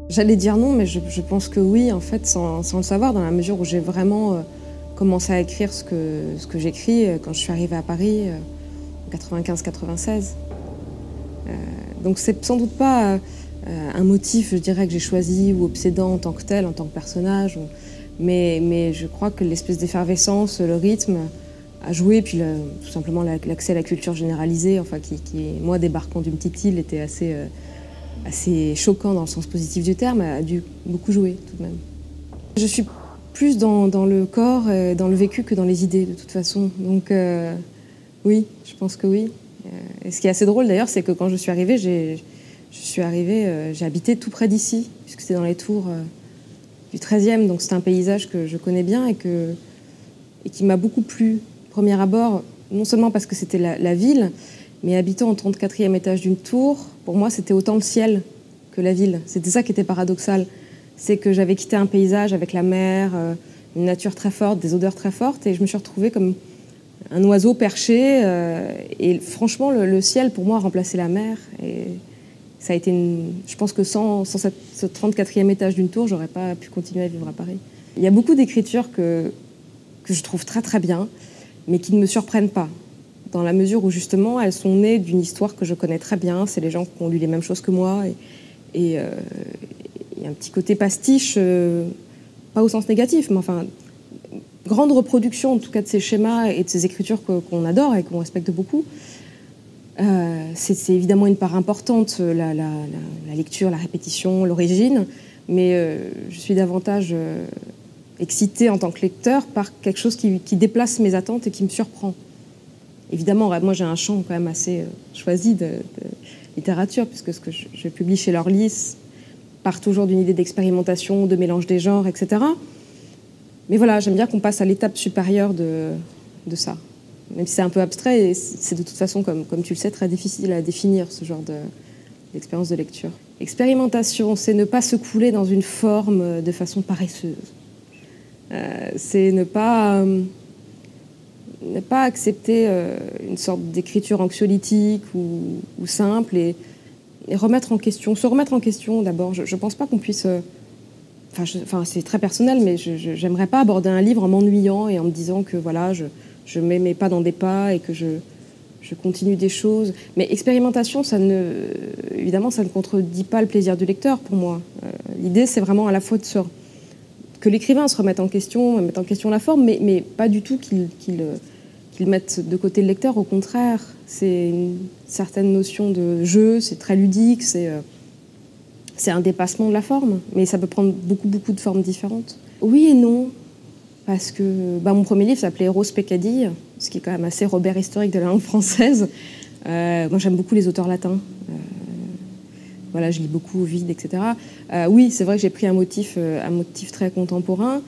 J'allais dire non, mais je pense que oui, en fait, sans le savoir, dans la mesure où j'ai vraiment commencé à écrire ce que j'écris quand je suis arrivée à Paris en 95-96. Donc c'est sans doute pas un motif, je dirais, que j'ai choisi ou obsédant en tant que tel, en tant que personnage, mais je crois que l'espèce d'effervescence, le rythme a joué, puis tout simplement l'accès à la culture généralisée, enfin, qui moi, débarquant d'une petite île, était assez choquant dans le sens positif du terme, a dû beaucoup jouer tout de même. Je suis plus dans le corps, dans le vécu que dans les idées de toute façon. Donc oui, je pense que oui. Et ce qui est assez drôle d'ailleurs, c'est que quand je suis arrivée, j'ai habité tout près d'ici, puisque c'était dans les tours du 13e, donc c'est un paysage que je connais bien et qui m'a beaucoup plu. Premier abord, non seulement parce que c'était la ville, mais habitant au 34e étage d'une tour, pour moi, c'était autant le ciel que la ville. C'était ça qui était paradoxal. C'est que j'avais quitté un paysage avec la mer, une nature très forte, des odeurs très fortes, et je me suis retrouvée comme un oiseau perché. Et franchement, le ciel, pour moi, a remplacé la mer. Et ça a été je pense que sans ce 34e étage d'une tour, j'aurais pas pu continuer à vivre à Paris. Il y a beaucoup d'écritures que je trouve très très bien, mais qui ne me surprennent pas, dans la mesure où justement elles sont nées d'une histoire que je connais très bien. C'est les gens qui ont lu les mêmes choses que moi, et il y a un petit côté pastiche, pas au sens négatif, mais enfin grande reproduction en tout cas de ces schémas et de ces écritures qu'on adore et qu'on respecte beaucoup. C'est évidemment une part importante, la lecture, la répétition, l'origine, mais je suis davantage excitée en tant que lecteur par quelque chose qui déplace mes attentes et qui me surprend. Évidemment, moi j'ai un champ quand même assez choisi de littérature, puisque ce que je publie chez Lorlis part toujours d'une idée d'expérimentation, de mélange des genres, etc. Mais voilà, j'aime bien qu'on passe à l'étape supérieure de ça. Même si c'est un peu abstrait, et c'est de toute façon, comme tu le sais, très difficile à définir ce genre d'expérience de lecture. Expérimentation, c'est ne pas se couler dans une forme de façon paresseuse. C'est ne pas accepter une sorte d'écriture anxiolytique ou simple et remettre en question, se remettre en question d'abord. Je pense pas qu'on puisse... Enfin, c'est très personnel, mais j'aimerais pas aborder un livre en m'ennuyant et en me disant que voilà, je mets mes pas dans des pas et que je continue des choses. Mais expérimentation, évidemment, ça ne contredit pas le plaisir du lecteur pour moi. L'idée, c'est vraiment à la fois que l'écrivain se remette en question la forme, mais pas du tout qu'il mette de côté le lecteur. Au contraire, c'est une certaine notion de jeu, c'est très ludique, c'est un dépassement de la forme, mais ça peut prendre beaucoup de formes différentes. Oui et non, parce que mon premier livre s'appelait Héros Peccadille, ce qui est quand même assez Robert historique de la langue française. Moi, j'aime beaucoup les auteurs latins. Voilà, je lis beaucoup Ovide, etc. Oui, c'est vrai que j'ai pris un motif très contemporain.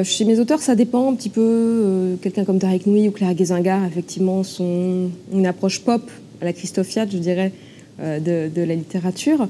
Chez mes auteurs, ça dépend un petit peu. Quelqu'un comme Tariq Noui ou Clara Guésingard, effectivement, sont une approche pop à la Christophiade, je dirais, de la littérature.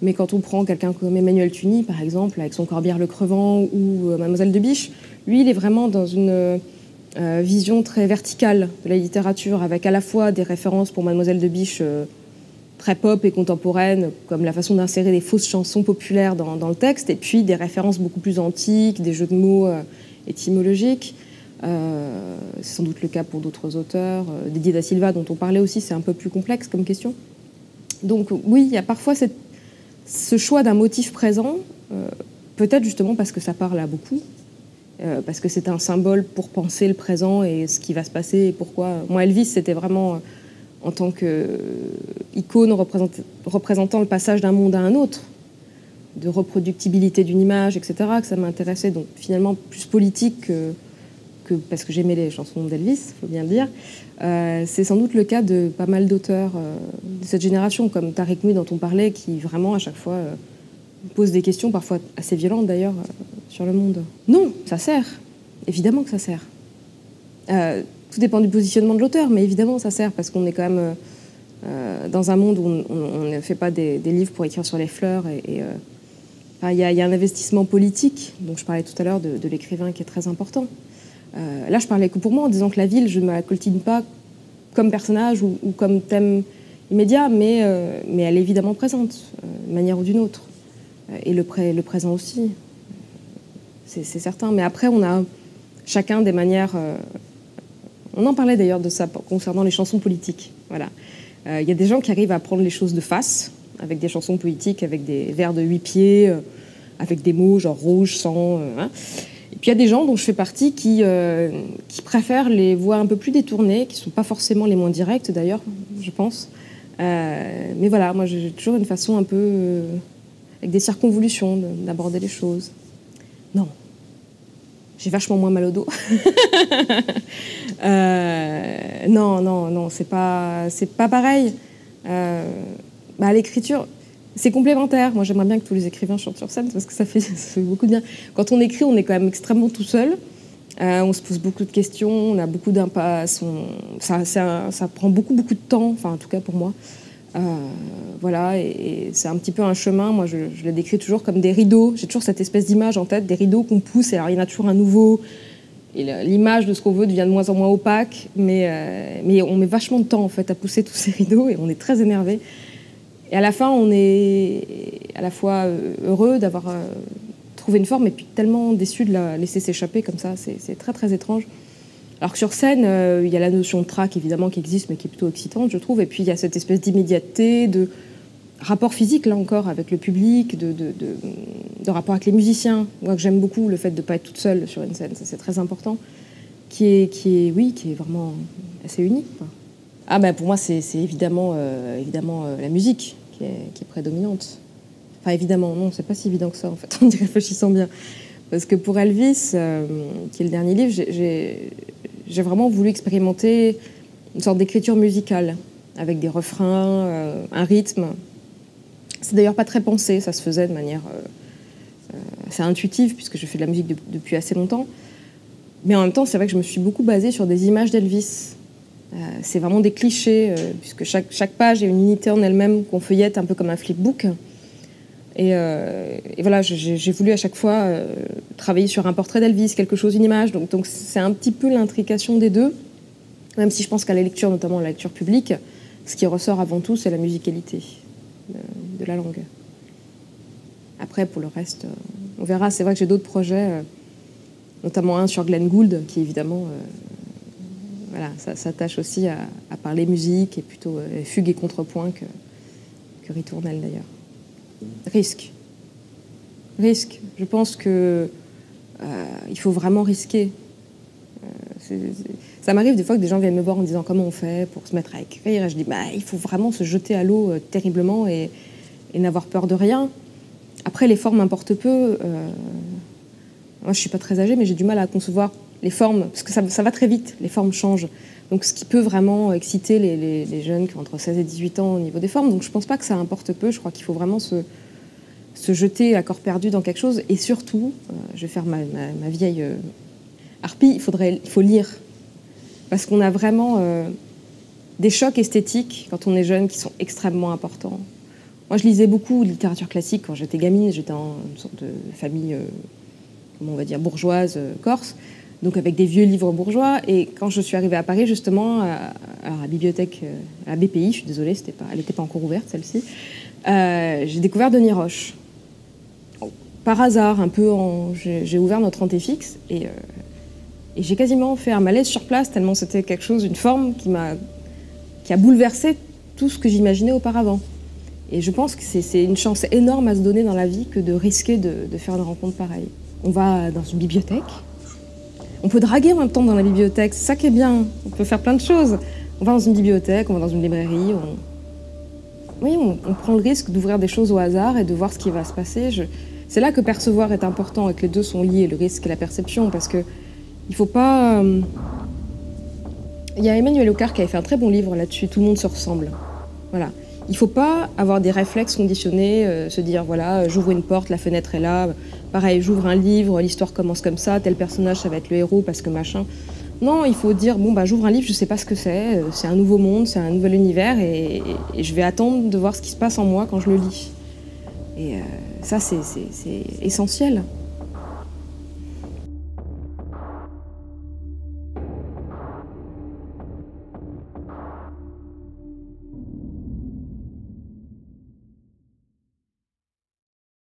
Mais quand on prend quelqu'un comme Emmanuel Tuny, par exemple, avec son Corbière le Crevant ou Mademoiselle de Biche, lui, il est vraiment dans une vision très verticale de la littérature, avec à la fois des références pour Mademoiselle de Biche très pop et contemporaines, comme la façon d'insérer des fausses chansons populaires dans le texte, et puis des références beaucoup plus antiques, des jeux de mots étymologiques. C'est sans doute le cas pour d'autres auteurs. Didier da Silva, dont on parlait aussi, c'est un peu plus complexe comme question. Donc oui, il y a parfois ce choix d'un motif présent, peut-être justement parce que ça parle à beaucoup, parce que c'est un symbole pour penser le présent et ce qui va se passer et pourquoi. Moi, Elvis, c'était vraiment en tant qu'icône représentant le passage d'un monde à un autre, de reproductibilité d'une image, etc., que ça m'intéressait. Donc finalement, plus politique que parce que j'aimais les chansons d'Elvis, il faut bien le dire. C'est sans doute le cas de pas mal d'auteurs de cette génération, comme Tariq Noui dont on parlait, qui vraiment à chaque fois pose des questions, parfois assez violentes d'ailleurs, sur le monde. Non, ça sert. Évidemment que ça sert. Tout dépend du positionnement de l'auteur, mais évidemment ça sert, parce qu'on est quand même dans un monde où on ne fait pas des livres pour écrire sur les fleurs. Il y a un investissement politique, dont je parlais tout à l'heure, de l'écrivain qui est très important. Là, je parlais que pour moi, en disant que la ville, je ne me la coltine pas comme personnage ou comme thème immédiat, mais elle est évidemment présente, d'une manière ou d'une autre. et le présent aussi. C'est certain. Mais après, on a chacun des manières... on en parlait d'ailleurs de ça concernant les chansons politiques. Voilà. Il y a des gens qui arrivent à prendre les choses de face, avec des chansons politiques, avec des vers de 8 pieds, avec des mots genre rouge, sang. Hein. Et puis il y a des gens dont je fais partie qui préfèrent les voix un peu plus détournées, qui ne sont pas forcément les moins directes d'ailleurs, je pense. Mais voilà, moi j'ai toujours une façon un peu... avec des circonvolutions d'aborder les choses. Non. J'ai vachement moins mal au dos. Non, c'est pas pareil. L'écriture, c'est complémentaire. Moi, j'aimerais bien que tous les écrivains chantent sur scène parce que ça fait beaucoup de bien. Quand on écrit, on est quand même extrêmement tout seul. On se pose beaucoup de questions, on a beaucoup d'impasses. Ça prend beaucoup de temps, enfin, en tout cas pour moi. Voilà, et c'est un petit peu un chemin. Moi, je le décris toujours comme des rideaux. J'ai toujours cette espèce d'image en tête, des rideaux qu'on pousse. Et alors, il y en a toujours un nouveau. Et l'image de ce qu'on veut devient de moins en moins opaque. Mais on met vachement de temps, en fait, à pousser tous ces rideaux. Et on est très énervé. Et à la fin, on est à la fois heureux d'avoir trouvé une forme et puis tellement déçu de la laisser s'échapper comme ça. C'est très, très étrange. Alors que sur scène, il y a la notion de trac, évidemment, qui existe, mais qui est plutôt excitante, je trouve. Et puis, il y a cette espèce d'immédiateté, de rapport physique, là encore, avec le public, de rapport avec les musiciens. Moi, que j'aime beaucoup, le fait de ne pas être toute seule sur une scène, ça, c'est très important, qui est vraiment assez unique, quoi. Pour moi, c'est évidemment la musique qui est prédominante. Enfin, évidemment, non, c'est pas si évident que ça, en fait, en y réfléchissant bien. Parce que pour Elvis, qui est le dernier livre, j'ai vraiment voulu expérimenter une sorte d'écriture musicale, avec des refrains, un rythme. C'est d'ailleurs pas très pensé, ça se faisait de manière assez intuitive, puisque je fais de la musique depuis assez longtemps. Mais en même temps, c'est vrai que je me suis beaucoup basée sur des images d'Elvis. C'est vraiment des clichés, puisque chaque page est une unité en elle-même qu'on feuillette un peu comme un flipbook. Et voilà, j'ai voulu à chaque fois travailler sur un portrait d'Elvis, quelque chose, une image. Donc c'est un petit peu l'intrication des deux, même si je pense qu'à la lecture, notamment à la lecture publique, ce qui ressort avant tout, c'est la musicalité de la langue. Après, pour le reste, on verra. C'est vrai que j'ai d'autres projets, notamment un sur Glenn Gould, qui évidemment ça s'attache aussi à parler musique, et plutôt fugue et contrepoint que ritournelle d'ailleurs. Risque. Je pense que il faut vraiment risquer. Ça m'arrive des fois que des gens viennent me voir en disant comment on fait pour se mettre à écrire. Et je dis il faut vraiment se jeter à l'eau terriblement et n'avoir peur de rien. Après, les formes importent peu. Moi, je suis pas très âgée, mais j'ai du mal à concevoir les formes, parce que ça va très vite, les formes changent. Donc ce qui peut vraiment exciter les jeunes qui ont entre 16 et 18 ans au niveau des formes. Donc je pense pas que ça importe peu, je crois qu'il faut vraiment se jeter à corps perdu dans quelque chose. Et surtout, je vais faire ma vieille harpie, il faut lire. Parce qu'on a vraiment des chocs esthétiques quand on est jeune qui sont extrêmement importants. Moi, je lisais beaucoup de littérature classique quand j'étais gamine. J'étais en une sorte de famille, comment on va dire, bourgeoise, corse. Donc avec des vieux livres bourgeois. Et quand je suis arrivée à Paris, justement, à la bibliothèque, à la BPI, je suis désolée, elle n'était pas encore ouverte, celle-ci, j'ai découvert Denis Roche. Par hasard, un peu, j'ai ouvert notre antéfixe et j'ai quasiment fait un malaise sur place, tellement c'était quelque chose, une forme qui a bouleversé tout ce que j'imaginais auparavant. Et je pense que c'est une chance énorme à se donner dans la vie que de risquer de faire une rencontre pareille. On va dans une bibliothèque. On peut draguer en même temps dans la bibliothèque, c'est ça qui est bien. On peut faire plein de choses. On va dans une bibliothèque, on va dans une librairie. On prend le risque d'ouvrir des choses au hasard et de voir ce qui va se passer. C'est là que percevoir est important et que les deux sont liés, le risque et la perception, parce que il faut pas... Il y a Emmanuel Aucard qui avait fait un très bon livre là-dessus, Tout le monde se ressemble. Voilà. Il ne faut pas avoir des réflexes conditionnés, se dire, voilà, j'ouvre une porte, la fenêtre est là, pareil, j'ouvre un livre, l'histoire commence comme ça, tel personnage, ça va être le héros parce que machin. Non, il faut dire, j'ouvre un livre, je ne sais pas ce que c'est un nouveau monde, c'est un nouvel univers, et je vais attendre de voir ce qui se passe en moi quand je le lis. Et ça, c'est essentiel.